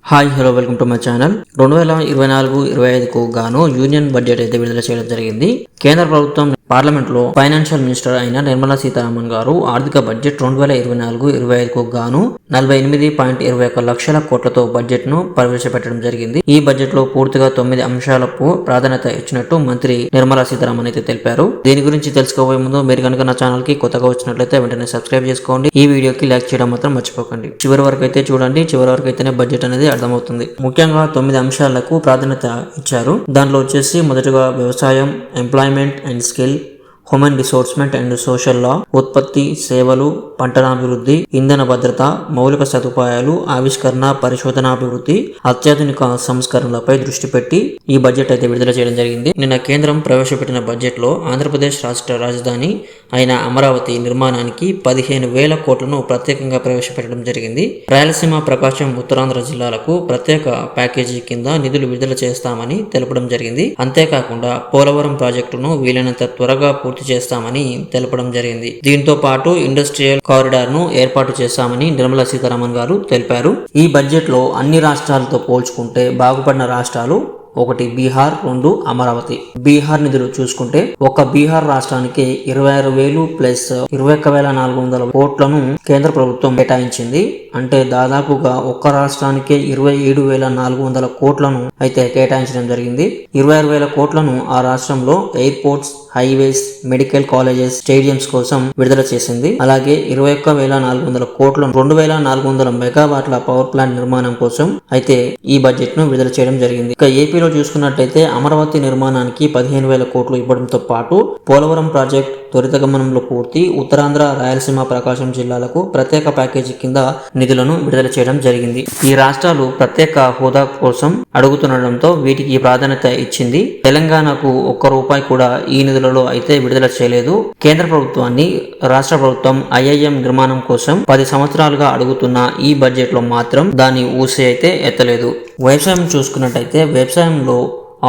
Hi hello welcome to my channel 2024-25కు గాను union budget అయితే విడుదల చేయడం జరిగింది. కేంద్ర ప్రభుత్వం పార్లమెంట్ లో ఫైనాన్షియల్ మినిస్టర్ అయిన నిర్మలా సీతారామన్ గారు ఆర్థిక బడ్జెట్ 2024-25కు గాను 48.21 లక్షల కోట్లతో బడ్జెట్ ను ప్రవేశపెట్టడం జరిగింది. ఈ బడ్జెట్ లో పూర్తిగా 9 అంశాలకు ప్రాధాన్యత ఇచ్చినట్టు మంత్రి నిర్మలా సీతారామన్ అయితే తెలిపారు. దీని గురించి తెలుసుకోబోయే ముందు మీరు కనుక నా ఛానల్ కి కొత్తగా వచ్చినట్లయితే వెంటనే సబ్స్క్రైబ్ చేసుకోండి. ఈ వీడియోకి లైక్ చేయడం మాత్రం మర్చిపోకండి. చివరి వరకు అయితే చూడండి. చివరి వరకు అయితేనే బడ్జెట్ అనేది అర్థమవుతుంది. ముఖ్యంగా 9 అంశాలకు ప్రాధాన్యత ఇచ్చారు. దానిలో వచ్చేసి మొదటగా వ్యవసాయం, ఎంప్లాయ్మెంట్ అండ్ స్కిల్, హ్యూమన్ రిసోర్స్మెంట్ అండ్ సోషల్ లా, ఉత్పత్తి, సేవలు, పంటనాభివృద్ధి, ఇంధన భద్రత, మౌలిక సదుపాయాలు, ఆవిష్కరణ, పరిశోధనాభివృద్ధి, అత్యాధునిక సంస్కరణలపై దృష్టి పెట్టి ఈ బడ్జెట్ అయితే విడుదల చేయడం జరిగింది. నిన్న కేంద్రం ప్రవేశపెట్టిన బడ్జెట్ లో ఆంధ్రప్రదేశ్ రాష్ట్ర రాజధాని అయిన అమరావతి నిర్మాణానికి 15,000 కోట్లను ప్రత్యేకంగా ప్రవేశపెట్టడం జరిగింది. రాయలసీమ, ప్రకాశం, ఉత్తరాంధ్ర జిల్లాలకు ప్రత్యేక ప్యాకేజీ కింద నిధులు విడుదల చేస్తామని తెలపడం జరిగింది. అంతేకాకుండా పోలవరం ప్రాజెక్టును వీలైనంత త్వరగా పూర్తి చేస్తామని తెలపడం జరిగింది. దీంతో పాటు ఇండస్ట్రియల్ కారిడార్ ను ఏర్పాటు చేస్తామని నిర్మలా సీతారామన్ గారు తెలిపారు. ఈ బడ్జెట్ లో అన్ని రాష్ట్రాలతో పోల్చుకుంటే బాగుపడిన రాష్ట్రాలు 1 బీహార్, 2 అమరావతి. బీహార్ నిధులు చూసుకుంటే ఒక బీహార్ రాష్ట్రానికి 26,000 ప్లస్ 21,400 కోట్లను కేంద్ర ప్రభుత్వం కేటాయించింది. అంటే దాదాపుగా ఒక్క రాష్ట్రానికి 27,400 కోట్లను అయితే కేటాయించడం జరిగింది. 26,000 కోట్లను ఆ రాష్ట్రంలో airports, highways, medical colleges, stadiums కోసం విడుదల చేసింది. అలాగే 21,400 కోట్లను 2,400 మెగావాట్ల పవర్ ప్లాంట్ నిర్మాణం కోసం అయితే ఈ బడ్జెట్ ను విడుదల చేయడం జరిగింది. ఇక ఏపీలో చూసుకున్నట్టయితే అమరావతి నిర్మాణానికి 15,000 కోట్లు ఇవ్వడంతో పాటు పోలవరం ప్రాజెక్ట్ త్వరితగమనంలో పూర్తి, ఉత్తరాంధ్ర, రాయలసీమ, ప్రకాశం జిల్లాలకు ప్రత్యేక ప్యాకేజీ కింద నిధులను విడుదల చేయడం జరిగింది. ఈ రాష్ట్రాలు ప్రత్యేక హోదా కోసం అడుగుతుండటంతో వీటికి ప్రాధాన్యత ఇచ్చింది. తెలంగాణకు ₹1 కూడా ఈ నిధులలో అయితే విడుదల చేయలేదు. కేంద్ర ప్రభుత్వాన్ని రాష్ట్ర ప్రభుత్వం ఐఐఎం నిర్మాణం కోసం 10 సంవత్సరాలుగా అడుగుతున్న ఈ బడ్జెట్ లో మాత్రం దాని ఊసే అయితే ఎత్తలేదు. వ్యవసాయం చూసుకున్నట్టయితే వ్యవసాయంలో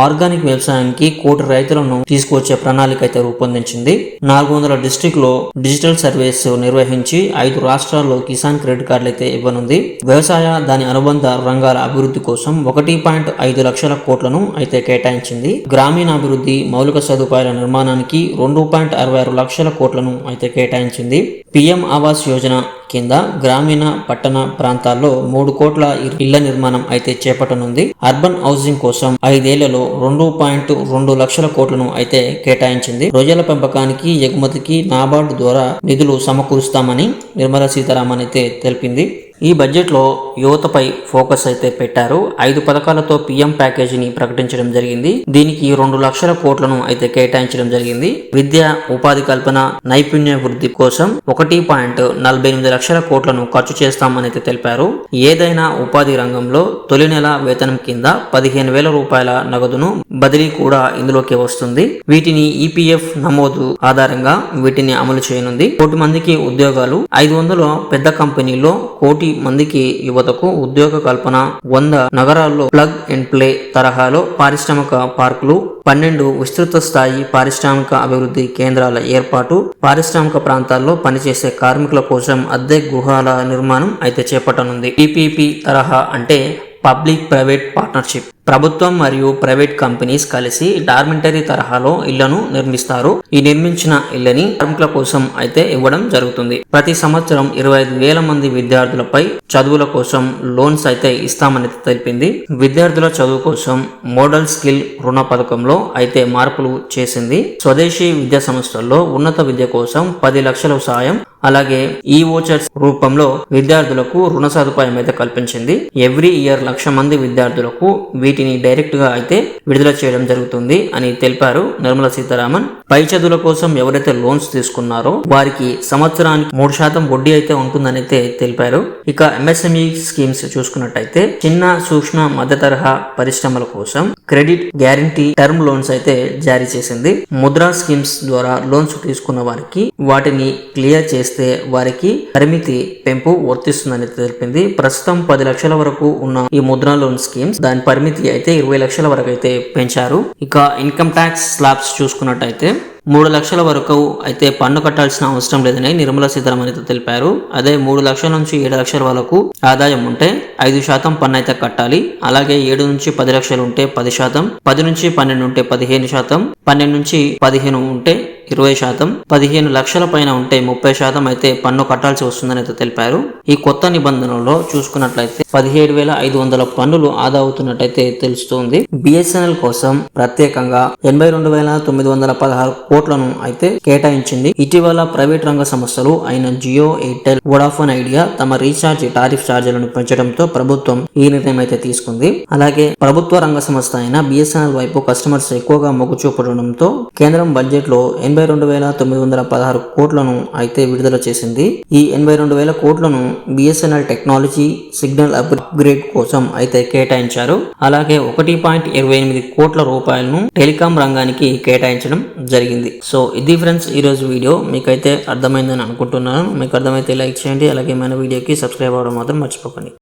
ఆర్గానిక్ వ్యవసాయానికి 1 కోటి రైతులను తీసుకొచ్చే ప్రణాళిక అయితే రూపొందించింది. 400 డిస్ట్రిక్ట్ లో డిజిటల్ సర్వీస్ నిర్వహించి 5 రాష్ట్రాల్లో కిసాన్ క్రెడిట్ కార్డులు అయితే ఇవ్వనుంది. వ్యవసాయ దాని అనుబంధ రంగాల అభివృద్ధి కోసం 1.5 లక్షల కోట్లను అయితే కేటాయించింది. గ్రామీణాభివృద్ధి, మౌలిక సదుపాయాల నిర్మాణానికి 2.66 లక్షల కోట్లను అయితే కేటాయించింది. పిఎం ఆవాస్ యోజన కింద గ్రామీణ, పట్టణ ప్రాంతాల్లో 3 కోట్ల ఇళ్ల నిర్మాణం అయితే చేపట్టనుంది. అర్బన్ హౌసింగ్ కోసం 5 ఏళ్లలో 2.2 లక్షల కోట్లను అయితే కేటాయించింది. రొయ్యల పెంపకానికి, ఎగుమతికి నాబార్డు ద్వారా నిధులు సమకూరుస్తామని నిర్మలా సీతారామన్ అయితే తెలిపింది. ఈ బడ్జెట్ లో యువతపై ఫోకస్ అయితే పెట్టారు. 5 పథకాలతో పిఎం ప్యాకేజీని ప్రకటించడం జరిగింది. దీనికి 2 లక్షల కోట్లను అయితే కేటాయించడం జరిగింది. విద్య, ఉపాధి కల్పన, నైపుణ్య వృద్ధి కోసం 1.48 లక్షల కోట్లను ఖర్చు చేస్తామని అయితే తెలిపారు. ఏదైనా ఉపాధి రంగంలో తొలి నెల వేతనం కింద 15,000 రూపాయల నగదును బదిలీ కూడా ఇందులోకి వస్తుంది. వీటిని ఈపీఎఫ్ నమోదు ఆధారంగా వీటిని అమలు చేయనుంది. 1 కోటి మందికి ఉద్యోగాలు, 500 పెద్ద కంపెనీల్లో 1 కోటి మందికి యువతకు ఉద్యోగ కల్పన, 100 నగరాల్లో ప్లగ్ అండ్ ప్లే తరహాలో పారిశ్రామిక పార్కులు, 12 విస్తృత స్థాయి పారిశ్రామిక అభివృద్ధి కేంద్రాల ఏర్పాటు, పారిశ్రామిక ప్రాంతాల్లో పనిచేసే కార్మికుల కోసం అద్దె గృహాల నిర్మాణం అయితే చేపట్టనుంది. పీపీపీ తరహా అంటే పబ్లిక్ ప్రైవేట్ పార్ట్నర్షిప్. ప్రభుత్వం మరియు ప్రైవేట్ కంపెనీస్ కలిసి డార్మెంటరీ తరహాలో ఇళ్లను నిర్మిస్తారు. ఈ నిర్మించిన ఇళ్లని కార్మికుల కోసం అయితే ఇవ్వడం జరుగుతుంది. ప్రతి సంవత్సరం 25,000 మంది విద్యార్థులపై చదువుల కోసం లోన్స్ అయితే ఇస్తామని తెలిపింది. విద్యార్థుల చదువు కోసం మోడల్ స్కిల్ రుణ పథకంలో అయితే మార్పులు చేసింది. స్వదేశీ విద్యా సంస్థల్లో ఉన్నత విద్య కోసం 10 లక్షల సాయం, అలాగే ఈ వోచర్స్ రూపంలో విద్యార్థులకు రుణ సదుపాయం అయితే కల్పించింది. ఎవ్రీ ఇయర్ 1,00,000 మంది విద్యార్థులకు వీటిని డైరెక్ట్ గా అయితే విడుదల చేయడం జరుగుతుంది అని తెలిపారు నిర్మలా సీతారామన్. పై చదువుల కోసం ఎవరైతే లోన్స్ తీసుకున్నారో వారికి సంవత్సరానికి 3% వడ్డీ అయితే ఉంటుందని అయితే తెలిపారు. ఇక ఎంఎస్ఎంఈ స్కీమ్స్ చూసుకున్నట్టయితే చిన్న, సూక్ష్మ, మధ్య తరహా పరిశ్రమల కోసం క్రెడిట్ గ్యారంటీ టర్మ్ లోన్స్ అయితే జారీ చేసింది. ముద్రా స్కీమ్స్ ద్వారా లోన్స్ తీసుకున్న వారికి వాటిని క్లియర్ చేస్తే వారికి పరిమితి పెంపు వర్తిస్తుందని తెలిపింది. ప్రస్తుతం 10 లక్షల వరకు ఉన్న ఈ ముద్రా లోన్ స్కీమ్స్ దాని పరిమితి అయితే 20 లక్షల వరకు అయితే పెంచారు. ఇక ఇన్కమ్ ట్యాక్స్ స్లాబ్స్ చూసుకున్నట్టయితే 3 లక్షల వరకు అయితే పన్ను కట్టాల్సిన అవసరం లేదని నిర్మలా సీతారామన్ అయితే తెలిపారు. అదే 3 లక్షల నుంచి 7 లక్షల వరకు ఆదాయం ఉంటే 5% పన్ను అయితే కట్టాలి. అలాగే 7 నుంచి 10 లక్షలు ఉంటే 10%, 10 నుంచి 12 ఉంటే 15%, 12 నుంచి 15 ఉంటే 20%, 15 లక్షల పైన ఉంటే 30% అయితే పన్ను కట్టాల్సి వస్తుందని అయితే తెలిపారు. ఈ కొత్త నిబంధనలో చూసుకున్నట్లయితే 17,500 పన్నులు ఆదా అవుతున్నట్టయితే తెలుస్తోంది. BSNL కోసం ప్రత్యేకంగా 82,916 కోట్లను అయితే కేటాయించింది. ఇటీవల ప్రైవేట్ రంగ సంస్థలు అయిన జియో, ఎయిర్టెల్, వోడాఫోన్ ఐడియా తమ రీఛార్జ్ టారిఫ్ ఛార్జీలను పెంచడంతో ప్రభుత్వం ఈ నిర్ణయం అయితే తీసుకుంది. అలాగే ప్రభుత్వ రంగ సంస్థ అయిన BSNL వైపు కస్టమర్స్ ఎక్కువగా మొగ్గు చూపడంతో కేంద్రం బడ్జెట్ లో 82,916 కోట్లను అయితే విడుదల చేసింది. ఈ 82,000 కోట్లను BSNL టెక్నాలజీ సిగ్నల్ అప్గ్రేడ్ కోసం అయితే కేటాయించారు. అలాగే 1.28 కోట్ల రూపాయలను టెలికాం రంగానికి కేటాయించడం జరిగింది. సో ఇది ఫ్రెండ్స్ ఈ రోజు వీడియో. మీకైతే అర్థమైందని అనుకుంటున్నాను. మీకు అర్థమైతే లైక్ చేయండి. అలాగే మన వీడియోకి సబ్స్క్రైబ్ అవ్వడం మాత్రం మర్చిపోకండి.